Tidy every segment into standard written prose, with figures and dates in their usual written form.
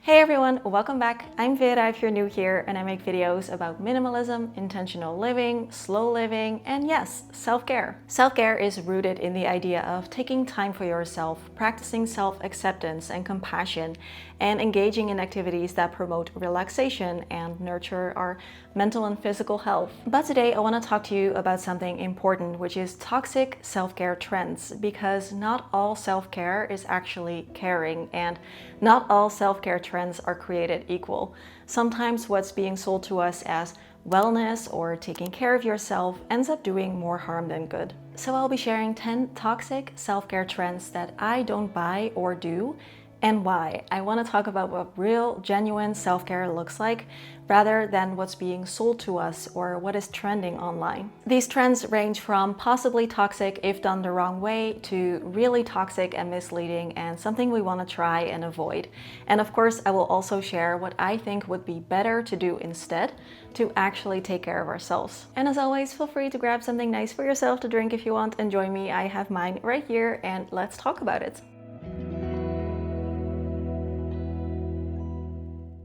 Hey everyone, welcome back. I'm Vera if you're new here, and I make videos about minimalism, intentional living, slow living, and yes, self-care. Self-care is rooted in the idea of taking time for yourself, practicing self-acceptance and compassion, and engaging in activities that promote relaxation and nurture our mental and physical health. But today I want to talk to you about something important, which is toxic self-care trends, because not all self-care is actually caring, and not all self-care trends are created equal. Sometimes what's being sold to us as wellness or taking care of yourself ends up doing more harm than good. So I'll be sharing 10 toxic self-care trends that I don't buy or do, and why. I want to talk about what real, genuine self-care looks like, rather than what's being sold to us or what is trending online. These trends range from possibly toxic if done the wrong way to really toxic and misleading and something we want to try and avoid. And of course, I will also share what I think would be better to do instead to actually take care of ourselves. And as always, feel free to grab something nice for yourself to drink if you want and join me. I have mine right here and let's talk about it.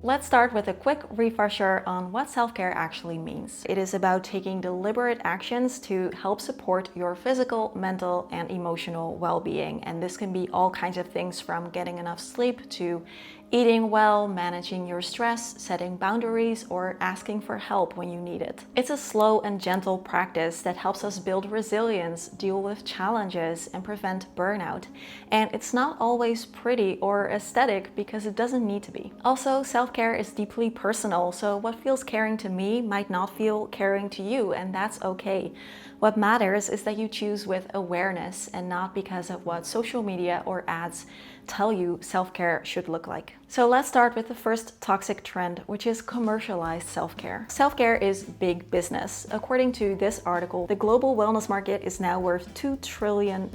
Let's start with a quick refresher on what self-care actually means. It is about taking deliberate actions to help support your physical, mental, and emotional well-being. And this can be all kinds of things from getting enough sleep to eating well, managing your stress, setting boundaries, or asking for help when you need it. It's a slow and gentle practice that helps us build resilience, deal with challenges, and prevent burnout. And it's not always pretty or aesthetic because it doesn't need to be. Also, self-care is deeply personal, so what feels caring to me might not feel caring to you, and that's okay. What matters is that you choose with awareness and not because of what social media or ads tell you self-care should look like. So let's start with the first toxic trend, which is commercialized self-care. Self-care is big business. According to this article, the global wellness market is now worth $2 trillion,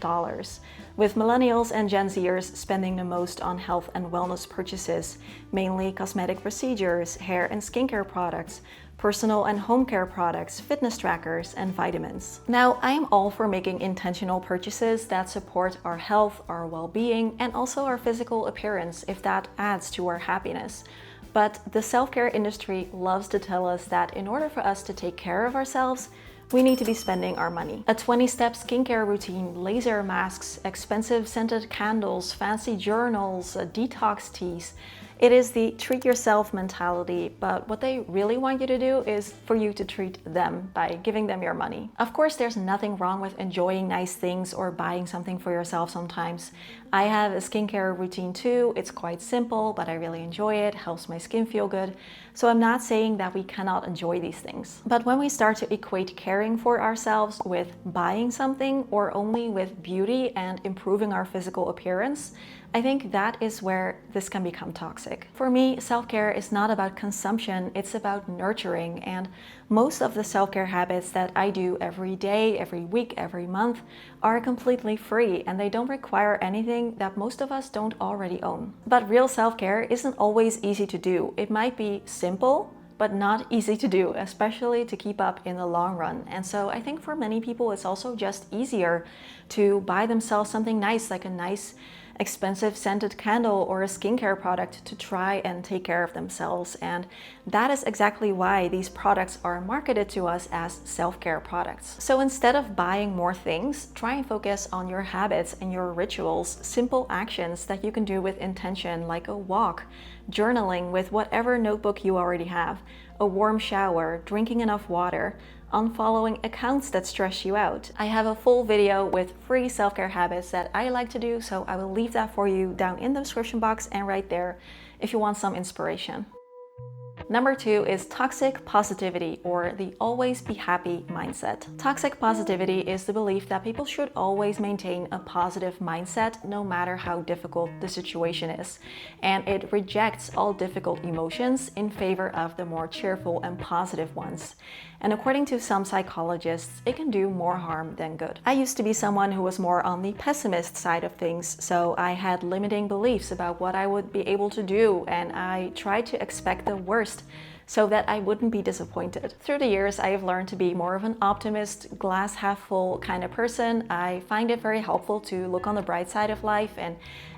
with millennials and Gen Zers spending the most on health and wellness purchases, mainly cosmetic procedures, hair and skincare products, personal and home care products, fitness trackers, and vitamins. Now, I am all for making intentional purchases that support our health, our well-being, and also our physical appearance if that adds to our happiness. But the self-care industry loves to tell us that in order for us to take care of ourselves, we need to be spending our money. A 20-step skincare routine, laser masks, expensive scented candles, fancy journals, detox teas. It is the treat yourself mentality, but what they really want you to do is for you to treat them by giving them your money. Of course, there's nothing wrong with enjoying nice things or buying something for yourself sometimes. I have a skincare routine too. It's quite simple, but I really enjoy it, helps my skin feel good. So I'm not saying that we cannot enjoy these things. But when we start to equate caring for ourselves with buying something or only with beauty and improving our physical appearance, I think that is where this can become toxic. For me, self-care is not about consumption, it's about nurturing, and most of the self-care habits that I do every day, every week, every month are completely free, and they don't require anything that most of us don't already own. But real self-care isn't always easy to do. It might be simple, but not easy to do, especially to keep up in the long run. And so I think for many people, it's also just easier to buy themselves something nice, like a nice expensive scented candle or a skincare product to try and take care of themselves. And that is exactly why these products are marketed to us as self-care products. So instead of buying more things, try and focus on your habits and your rituals, simple actions that you can do with intention, like a walk, journaling with whatever notebook you already have, a warm shower, drinking enough water, unfollowing accounts that stress you out. I have a full video with free self-care habits that I like to do, so I will leave that for you down in the description box and right there if you want some inspiration. Number 2 is toxic positivity, or the always be happy mindset. Toxic positivity is the belief that people should always maintain a positive mindset no matter how difficult the situation is, and it rejects all difficult emotions in favor of the more cheerful and positive ones. And according to some psychologists, it can do more harm than good. I used to be someone who was more on the pessimist side of things, so I had limiting beliefs about what I would be able to do, and I tried to expect the worst so that I wouldn't be disappointed. Through the years, I have learned to be more of an optimist, glass half full kind of person. I find it very helpful to look on the bright side of life and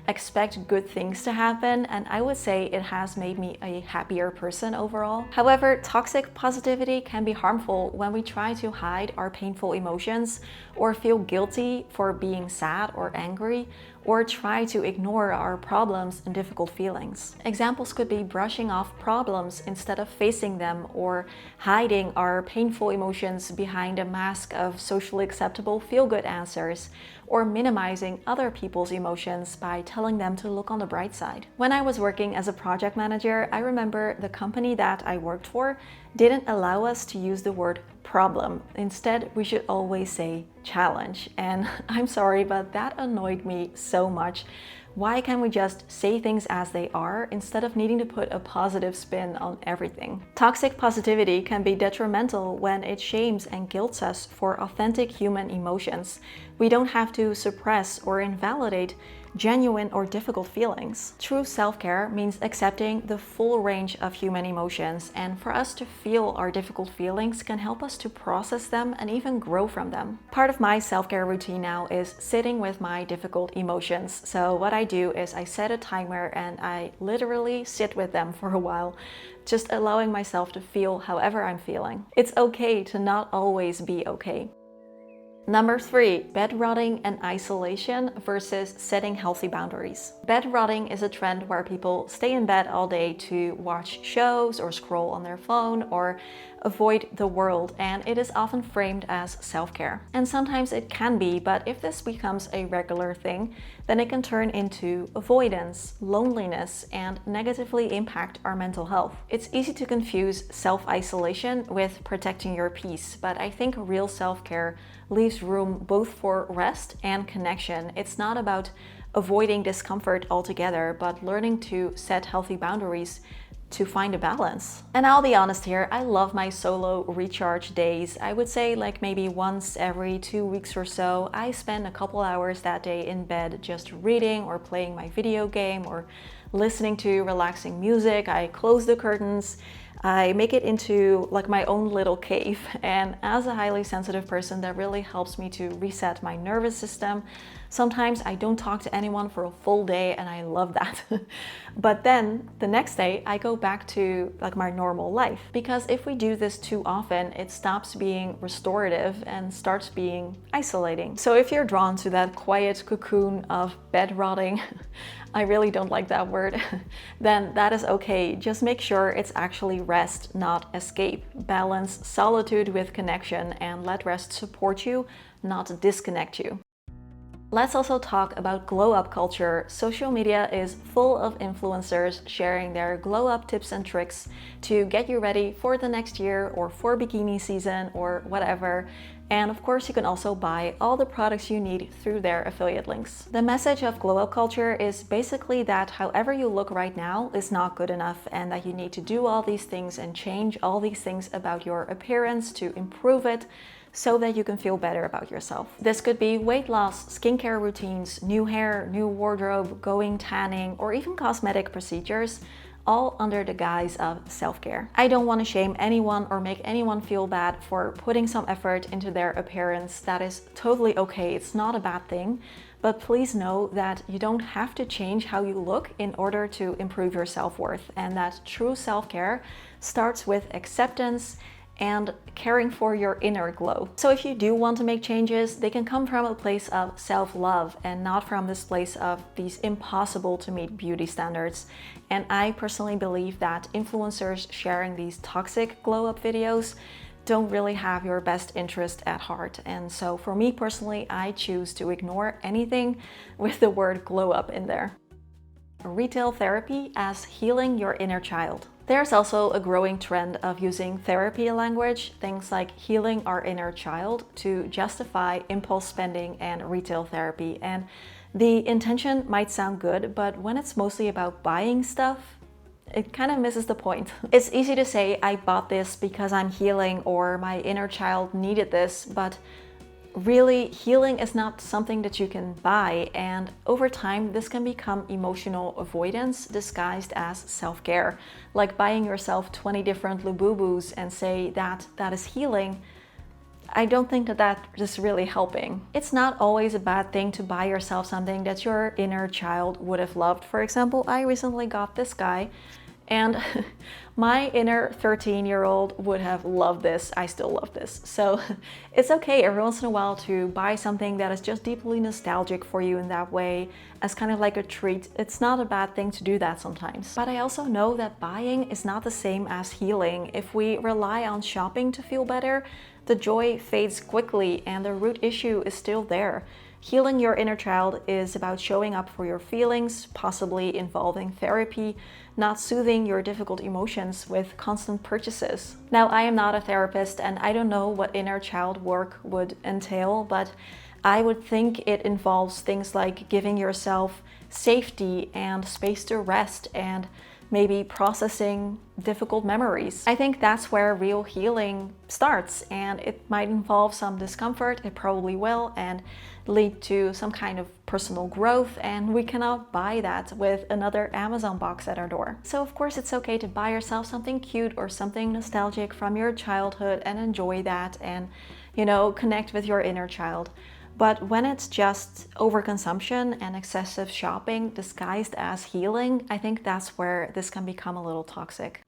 expect good things to happen, and I would say it has made me a happier person overall. However, toxic positivity can be harmful when we try to hide our painful emotions or feel guilty for being sad or angry, or try to ignore our problems and difficult feelings. Examples could be brushing off problems instead of facing them, or hiding our painful emotions behind a mask of socially acceptable feel-good answers, or minimizing other people's emotions by telling them to look on the bright side. When I was working as a project manager, I remember the company that I worked for didn't allow us to use the word problem. Instead, we should always say challenge. And I'm sorry, but that annoyed me so much. Why can't we just say things as they are instead of needing to put a positive spin on everything? Toxic positivity can be detrimental when it shames and guilts us for authentic human emotions. We don't have to suppress or invalidate genuine or difficult feelings. True self-care means accepting the full range of human emotions, and for us to feel our difficult feelings can help us to process them and even grow from them. Part of my self-care routine now is sitting with my difficult emotions. So what I do is I set a timer and I literally sit with them for a while, just allowing myself to feel however I'm feeling. It's okay to not always be okay. Number 3, bed rotting and isolation versus setting healthy boundaries. Bed rotting is a trend where people stay in bed all day to watch shows or scroll on their phone or avoid the world, and it is often framed as self-care. And sometimes it can be, but if this becomes a regular thing, then it can turn into avoidance, loneliness, and negatively impact our mental health. It's easy to confuse self-isolation with protecting your peace, but I think real self-care leaves room both for rest and connection. It's not about avoiding discomfort altogether, but learning to set healthy boundaries to find a balance. And I'll be honest here, I love my solo recharge days. I would say like maybe once every 2 weeks or so, I spend a couple hours that day in bed just reading or playing my video game or listening to relaxing music. I close the curtains. I make it into like my own little cave, and as a highly sensitive person, that really helps me to reset my nervous system. Sometimes I don't talk to anyone for a full day, and I love that. But then the next day I go back to like my normal life, because if we do this too often, it stops being restorative and starts being isolating. So if you're drawn to that quiet cocoon of bed rotting, I really don't like that word, then that is okay. Just make sure it's actually rest, not escape. Balance solitude with connection and let rest support you, not disconnect you. Let's also talk about glow up culture. Social media is full of influencers sharing their glow up tips and tricks to get you ready for the next year or for bikini season or whatever. And of course, you can also buy all the products you need through their affiliate links. The message of glow up culture is basically that however you look right now is not good enough, and that you need to do all these things and change all these things about your appearance to improve it, so that you can feel better about yourself. This could be weight loss, skincare routines, new hair, new wardrobe, going tanning, or even cosmetic procedures, all under the guise of self-care. I don't want to shame anyone or make anyone feel bad for putting some effort into their appearance. That is totally okay. It's not a bad thing. But please know that you don't have to change how you look in order to improve your self-worth, and that true self-care starts with acceptance and caring for your inner glow. So if you do want to make changes, they can come from a place of self-love and not from this place of these impossible to meet beauty standards. And I personally believe that influencers sharing these toxic glow up videos don't really have your best interest at heart. And so for me personally, I choose to ignore anything with the word glow up in there. Retail therapy as healing your inner child. There's also a growing trend of using therapy language, things like healing our inner child, to justify impulse spending and retail therapy. And the intention might sound good, but when it's mostly about buying stuff, it kind of misses the point. It's easy to say, I bought this because I'm healing, or my inner child needed this, but really, healing is not something that you can buy, and over time this can become emotional avoidance disguised as self-care, like buying yourself 20 different Lububus and say that that is healing. I don't think that that is really helping. It's not always a bad thing to buy yourself something that your inner child would have loved. For example, I recently got this guy, and my inner 13-year-old would have loved this. I still love this. So it's okay every once in a while to buy something that is just deeply nostalgic for you in that way, as kind of like a treat. It's not a bad thing to do that sometimes. But I also know that buying is not the same as healing. If we rely on shopping to feel better, the joy fades quickly and the root issue is still there. Healing your inner child is about showing up for your feelings, possibly involving therapy, not soothing your difficult emotions with constant purchases. Now, I am not a therapist and I don't know what inner child work would entail, but I would think it involves things like giving yourself safety and space to rest and maybe processing difficult memories. I think that's where real healing starts, and it might involve some discomfort, it probably will, and lead to some kind of personal growth, and we cannot buy that with another Amazon box at our door. So of course it's okay to buy yourself something cute or something nostalgic from your childhood and enjoy that and, connect with your inner child. But when it's just overconsumption and excessive shopping disguised as healing, I think that's where this can become a little toxic.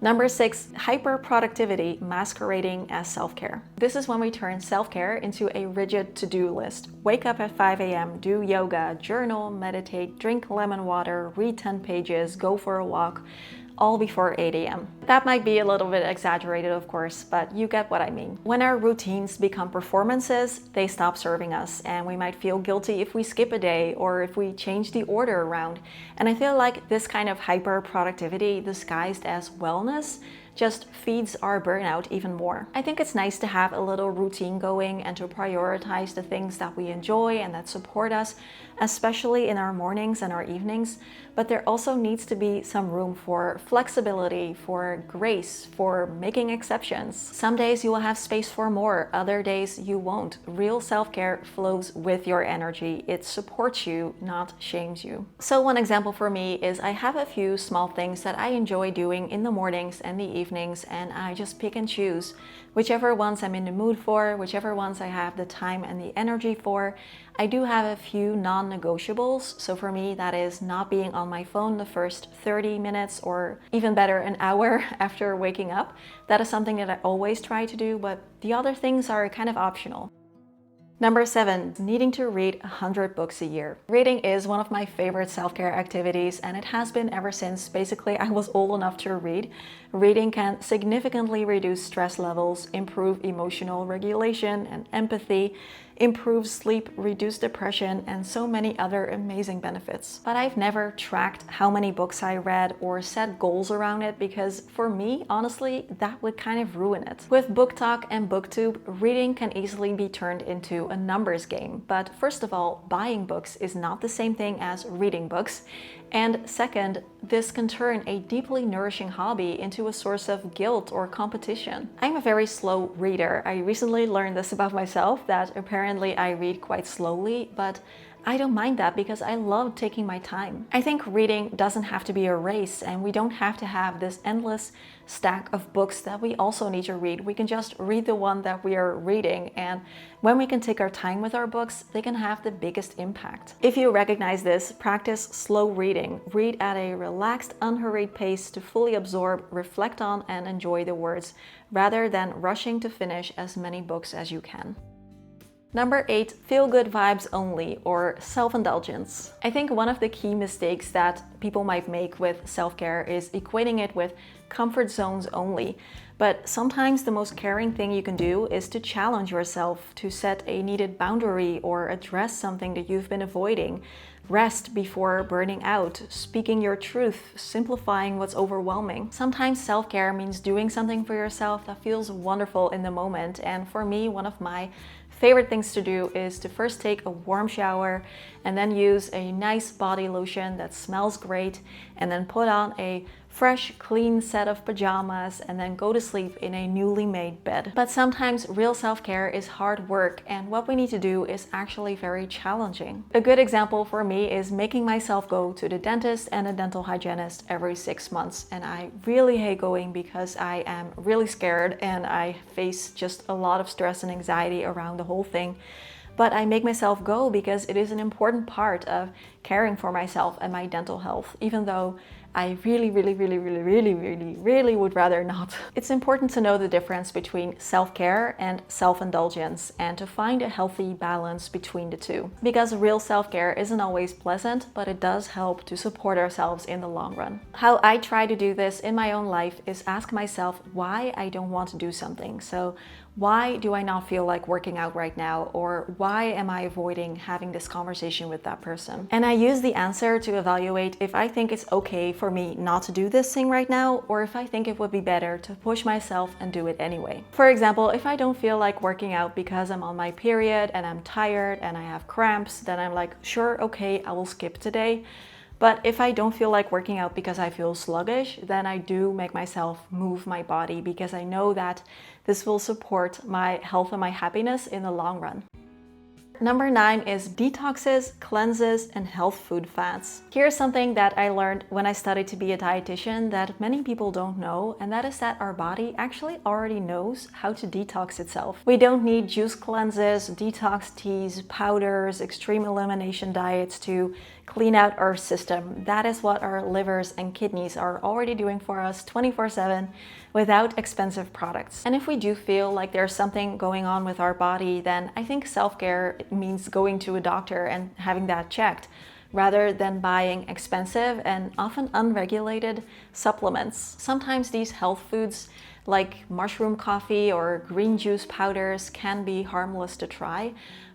Number 6, hyperproductivity masquerading as self-care. This is when we turn self-care into a rigid to-do list. Wake up at 5 a.m., do yoga, journal, meditate, drink lemon water, read 10 pages, go for a walk, all before 8 a.m. That might be a little bit exaggerated, of course, but you get what I mean. When our routines become performances, they stop serving us, and we might feel guilty if we skip a day or if we change the order around. And I feel like this kind of hyper productivity disguised as wellness just feeds our burnout even more. I think it's nice to have a little routine going and to prioritize the things that we enjoy and that support us, especially in our mornings and our evenings. But there also needs to be some room for flexibility, for grace, for making exceptions. Some days you will have space for more, other days you won't. Real self-care flows with your energy. It supports you, not shames you. So one example for me is I have a few small things that I enjoy doing in the mornings and the evenings, and I just pick and choose whichever ones I'm in the mood for, whichever ones I have the time and the energy for. I do have a few non-negotiables, so for me that is not being on my phone the first 30 minutes or even better an hour after waking up. That is something that I always try to do, but the other things are kind of optional. Number 7, needing to read 100 books a year. Reading is one of my favorite self-care activities, and it has been ever since basically I was old enough to read. Reading can significantly reduce stress levels, improve emotional regulation and empathy, improve sleep, reduce depression, and so many other amazing benefits. But I've never tracked how many books I read or set goals around it, because for me, honestly, that would kind of ruin it. With BookTok and BookTube, reading can easily be turned into a numbers game. But first of all, buying books is not the same thing as reading books. And second, this can turn a deeply nourishing hobby into a source of guilt or competition. I'm a very slow reader. I recently learned this about myself, that apparently I read quite slowly, but I don't mind that because I love taking my time. I think reading doesn't have to be a race, and we don't have to have this endless stack of books that we also need to read. We can just read the one that we are reading, and when we can take our time with our books, they can have the biggest impact. If you recognize this, practice slow reading. Read at a relaxed, unhurried pace to fully absorb, reflect on, and enjoy the words, rather than rushing to finish as many books as you can. Number 8, feel-good vibes only, or self-indulgence. I think one of the key mistakes that people might make with self-care is equating it with comfort zones only. But sometimes the most caring thing you can do is to challenge yourself, to set a needed boundary or address something that you've been avoiding. Rest before burning out, speaking your truth, simplifying what's overwhelming. Sometimes self-care means doing something for yourself that feels wonderful in the moment, and for me, one of my favorite things to do is to first take a warm shower and then use a nice body lotion that smells great, and then put on a fresh, clean set of pajamas and then go to sleep in a newly made bed. But sometimes real self-care is hard work, and what we need to do is actually very challenging. A good example for me is making myself go to the dentist and a dental hygienist every 6 months. And I really hate going because I am really scared and I face just a lot of stress and anxiety around the whole thing. But I make myself go because it is an important part of caring for myself and my dental health, even though I really would rather not. It's important to know the difference between self-care and self-indulgence and to find a healthy balance between the two. Because real self-care isn't always pleasant, but it does help to support ourselves in the long run. How I try to do this in my own life is ask myself why I don't want to do something. So why do I not feel like working out right now? Or why am I avoiding having this conversation with that person? And I use the answer to evaluate if I think it's okay for me not to do this thing right now, or if I think it would be better to push myself and do it anyway. For example, if I don't feel like working out because I'm on my period and I'm tired and I have cramps, then I'm like, sure, okay, I will skip today. But if I don't feel like working out because I feel sluggish, then I do make myself move my body because I know that this will support my health and my happiness in the long run. Number 9 is detoxes, cleanses, and health food fads. Here's something that I learned when I studied to be a dietitian that many people don't know, and that is that our body actually already knows how to detox itself. We don't need juice cleanses, detox teas, powders, extreme elimination diets to clean out our system. That is what our livers and kidneys are already doing for us 24/7 without expensive products. And if we do feel like there's something going on with our body, then I think self-care means going to a doctor and having that checked, rather than buying expensive and often unregulated supplements. Sometimes these health foods like mushroom coffee or green juice powders can be harmless to try,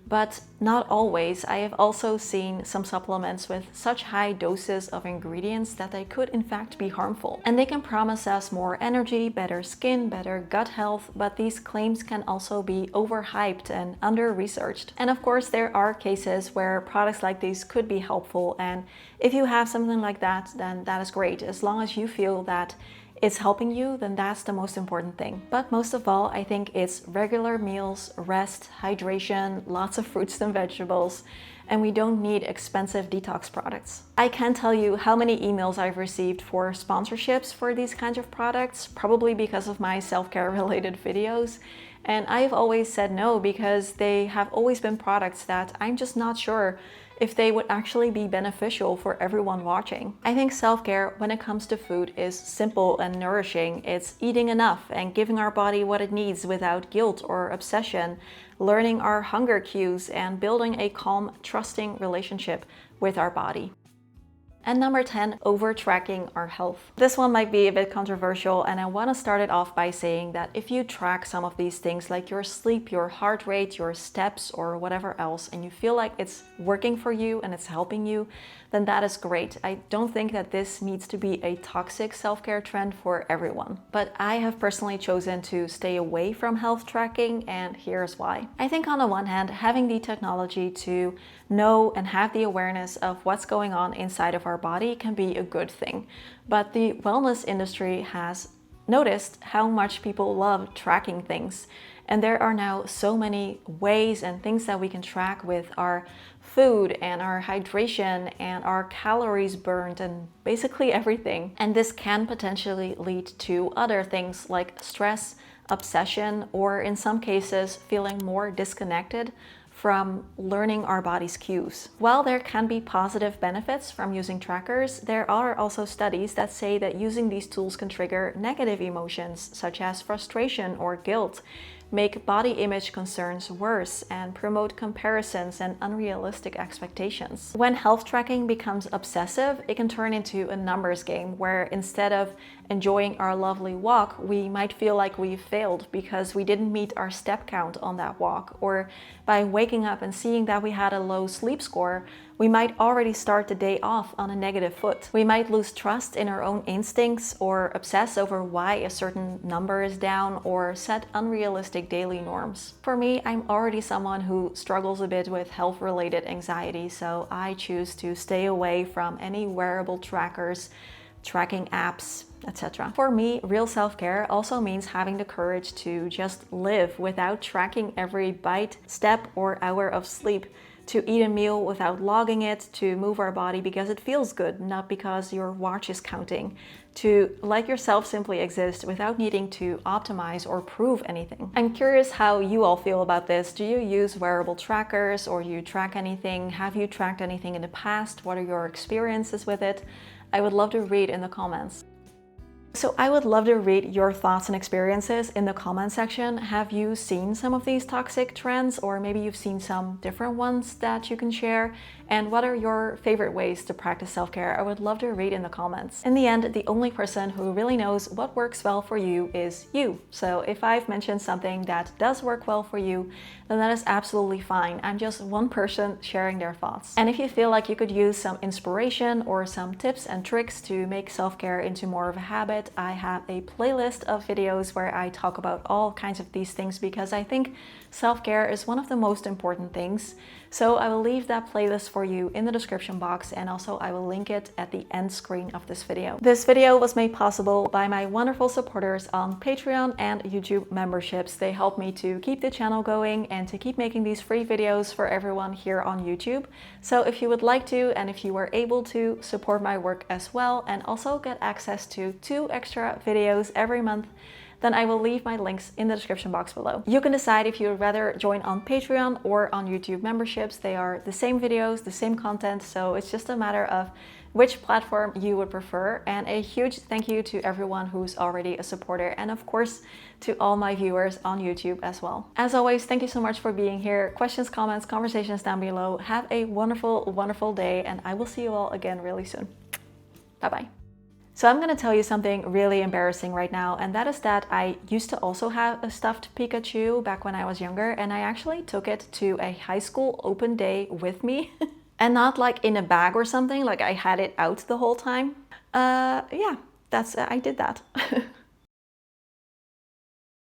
but not always. I have also seen some supplements with such high doses of ingredients that they could in fact be harmful. And they can promise us more energy, better skin, better gut health, but these claims can also be overhyped and under-researched. And of course, there are cases where products like these could be helpful, and if you have something like that, then that is great. As long as you feel that it's helping you, then that's the most important thing. But most of all, I think it's regular meals, rest, hydration, lots of fruits and vegetables, and we don't need expensive detox products. I can't tell you how many emails I've received for sponsorships for these kinds of products, probably because of my self-care related videos. And I've always said no because they have always been products that I'm just not sure if they would actually be beneficial for everyone watching. I think self-care when it comes to food is simple and nourishing. It's eating enough and giving our body what it needs without guilt or obsession, learning our hunger cues, and building a calm, trusting relationship with our body. And number 10, over-tracking our health. This one might be a bit controversial, and I want to start it off by saying that if you track some of these things like your sleep, your heart rate, your steps, or whatever else, and you feel like it's working for you and it's helping you, then that is great. I don't think that this needs to be a toxic self-care trend for everyone. But I have personally chosen to stay away from health tracking, and here's why. I think on the one hand, having the technology to know and have the awareness of what's going on inside of our body can be a good thing. But the wellness industry has noticed how much people love tracking things. And there are now so many ways and things that we can track with our food and our hydration and our calories burned and basically everything. And this can potentially lead to other things like stress, obsession, or in some cases, feeling more disconnected from learning our body's cues. While there can be positive benefits from using trackers, there are also studies that say that using these tools can trigger negative emotions such as frustration or guilt, make body image concerns worse, and promote comparisons and unrealistic expectations. When health tracking becomes obsessive, it can turn into a numbers game where instead of enjoying our lovely walk, we might feel like we failed because we didn't meet our step count on that walk. Or by waking up and seeing that we had a low sleep score, we might already start the day off on a negative foot. We might lose trust in our own instincts or obsess over why a certain number is down or set unrealistic daily norms. For me, I'm already someone who struggles a bit with health-related anxiety, so I choose to stay away from any wearable trackers tracking apps, etc. For me, real self-care also means having the courage to just live without tracking every bite, step, or hour of sleep, to eat a meal without logging it, to move our body because it feels good, not because your watch is counting, to let yourself simply exist without needing to optimize or prove anything. I'm curious how you all feel about this. Do you use wearable trackers, or do you track anything? Have you tracked anything in the past? What are your experiences with it? I would love to read in the comments. So I would love to read your thoughts and experiences in the comment section. Have you seen some of these toxic trends, or maybe you've seen some different ones that you can share? And what are your favorite ways to practice self-care? I would love to read in the comments. In the end, the only person who really knows what works well for you is you. So if I've mentioned something that does work well for you, then that is absolutely fine. I'm just one person sharing their thoughts. And if you feel like you could use some inspiration or some tips and tricks to make self-care into more of a habit, I have a playlist of videos where I talk about all kinds of these things, because I think self-care is one of the most important things. So I will leave that playlist for you in the description box, and also I will link it at the end screen of this video. This video was made possible by my wonderful supporters on Patreon and YouTube memberships. They help me to keep the channel going and to keep making these free videos for everyone here on YouTube. So if you would like to, and if you were able to, support my work as well and also get access to 2 extra videos every month, then I will leave my links in the description box below. You can decide if you would rather join on Patreon or on YouTube memberships. They are the same videos, the same content, so it's just a matter of which platform you would prefer. And a huge thank you to everyone who's already a supporter, and of course to all my viewers on YouTube as well. As always, thank you so much for being here. Questions, comments, conversations down below. Have a wonderful, wonderful day, and I will see you all again really soon. Bye-bye. So I'm going to tell you something really embarrassing right now, and that is that I used to also have a stuffed Pikachu back when I was younger, and I actually took it to a high school open day with me. And not like in a bag or something, like I had it out the whole time. Yeah, I did that.